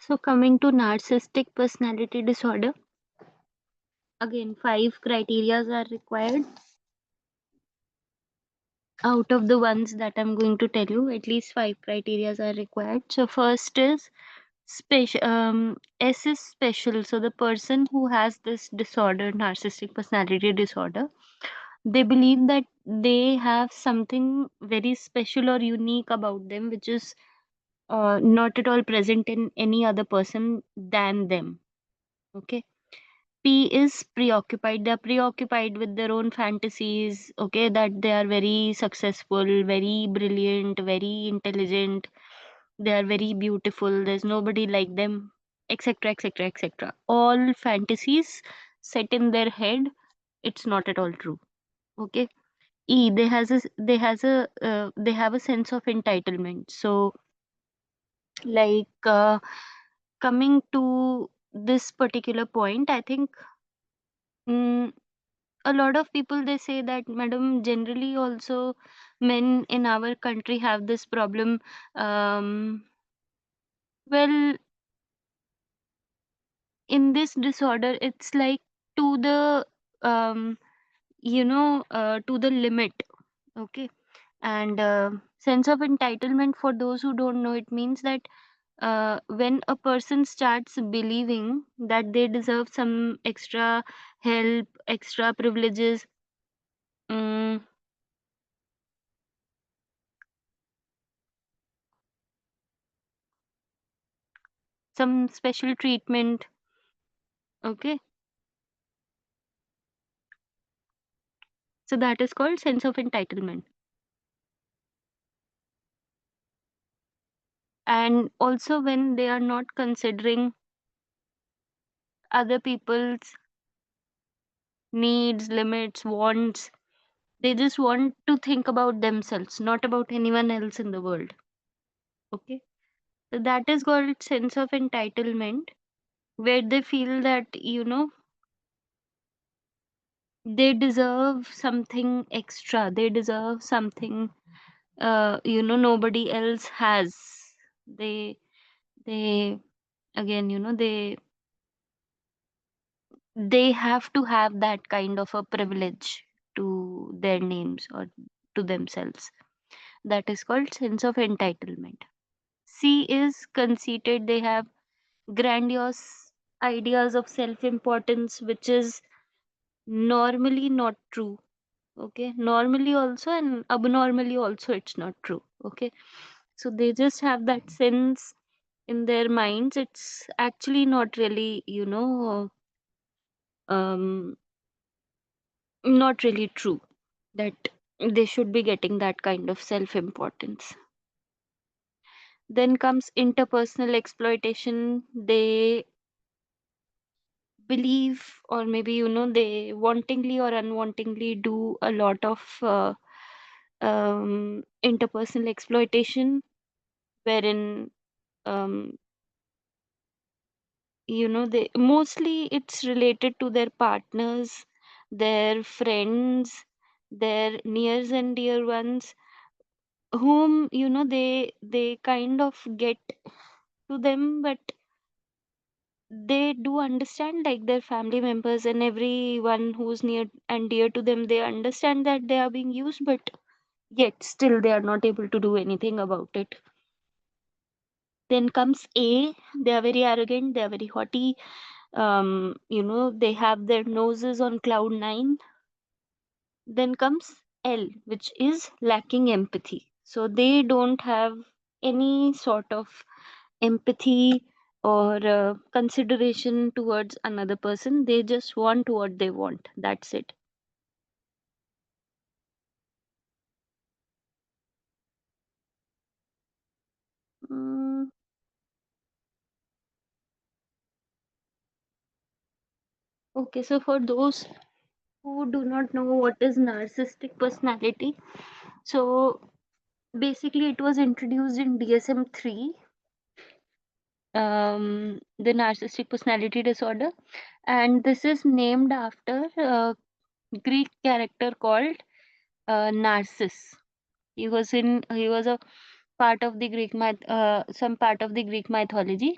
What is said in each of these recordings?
So coming to narcissistic personality disorder, again 5 criteria are required. Out of the ones that I'm going to tell you, at least 5 criteria are required. So first is special. S is special. So the person who has this disorder, narcissistic personality disorder, they believe that they have something very special or unique about them, which is not at all present in any other person than them. Okay. P is preoccupied. They're preoccupied with their own fantasies. Okay, that they are very successful, very brilliant, very intelligent. They are very beautiful. There's nobody like them, etc., etc., etc. All fantasies set in their head. It's not at all true. Okay. E. They have a sense of entitlement. So, like coming to this particular point, I think. mm a lot of people they say that, madam, generally also men in our country have this problem. Well, in this disorder it's like to the um to the limit. Okay. And sense of entitlement, for those who don't know, it means that when a person starts believing that they deserve some extra help, extra privileges, mm, some special treatment. Okay. So that is called sense of entitlement. And also when they are not considering other people's needs, limits, wants, they just want to think about themselves, not about anyone else in the world. Okay. So that is called sense of entitlement, where they feel that, they deserve something extra. They deserve something, nobody else has. They again, they have to have that kind of a privilege to their names or to themselves. That is called sense of entitlement. C is conceited. They have grandiose ideas of self importance, which is normally not true. Okay, normally also and abnormally also, it's not true. Okay, so they just have that sense in their minds. It's actually not really, um not really true that they should be getting that kind of self importance. Then comes interpersonal exploitation. They believe, or maybe, they wantingly or unwantingly do a lot of interpersonal exploitation, wherein, um, they mostly it's related to their partners, their friends, their nears and dear ones, whom they kind of get to them, but they do understand, like their family members and everyone who's near and dear to them, they understand that they are being used, but yet still they are not able to do anything about it. Then comes A. They are very arrogant, they are very haughty. They have their noses on cloud nine. Then comes L, which is lacking empathy. So they don't have any sort of empathy or consideration towards another person. They just want what they want. That's it. Mm, okay, so for those who do not know what is narcissistic personality, so basically it was introduced in DSM-3, the narcissistic personality disorder, and this is named after a Greek character called Narcissus. He was a part of the some part of the Greek mythology.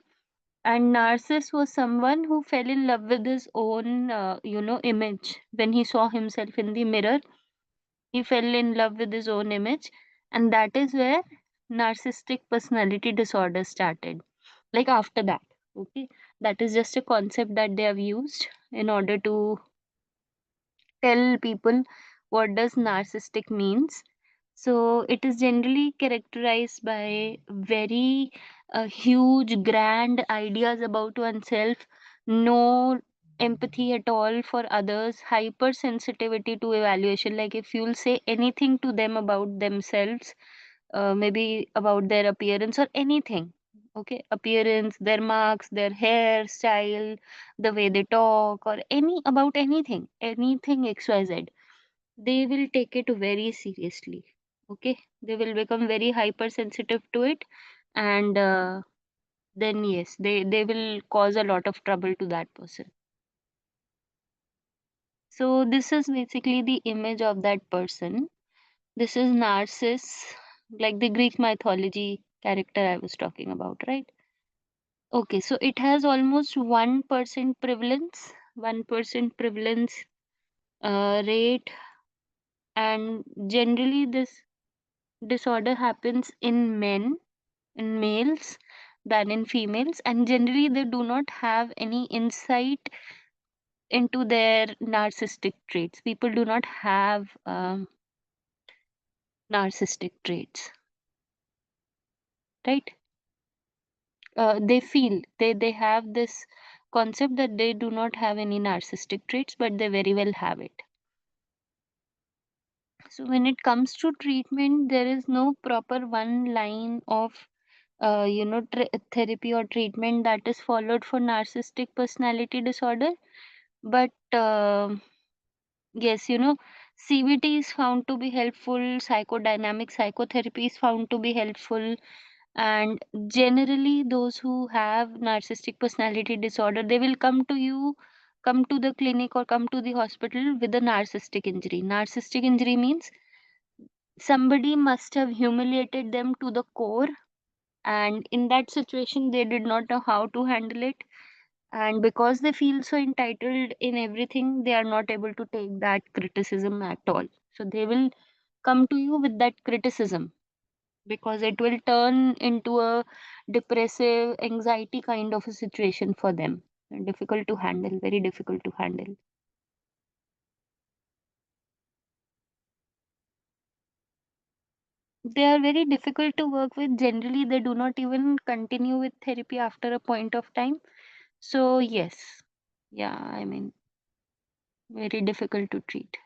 And narcissist was someone who fell in love with his own, image. When he saw himself in the mirror, he fell in love with his own image, and that is where narcissistic personality disorder started. Like after that, okay, that is just a concept that they have used in order to tell people what does narcissistic means. So it is generally characterized by very huge grand ideas about oneself, no empathy at all for others, hypersensitivity to evaluation. Like if you'll say anything to them about themselves, maybe about their appearance or anything, okay, appearance, their marks, their hairstyle, the way they talk, or any about anything XYZ, they will take it very seriously. Okay, they will become very hypersensitive to it, and then yes, they will cause a lot of trouble to that person. So this is basically the image of that person. This is Narcissus, like the Greek mythology character I was talking about, right? Okay, so it has almost 1% prevalence, 1% prevalence rate, and generally this disorder happens in males than in females, and generally they do not have any insight into their narcissistic traits. People do not have narcissistic traits, right? They feel they have this concept that they do not have any narcissistic traits, but they very well have it. So when it comes to treatment, there is no proper one line of therapy or treatment that is followed for narcissistic personality disorder. But yes, CBT is found to be helpful, psychodynamic psychotherapy is found to be helpful, and generally those who have narcissistic personality disorder, they will come to the clinic or come to the hospital with a narcissistic injury. Narcissistic injury means somebody must have humiliated them to the core, and in that situation they did not know how to handle it, and because they feel so entitled in everything, they are not able to take that criticism at all. So they will come to you with that criticism because it will turn into a depressive anxiety kind of a situation for them, and difficult to handle, very difficult to handle. They are very difficult to work with. Generally they do not even continue with therapy after a point of time. So yes, yeah, I mean, very difficult to treat.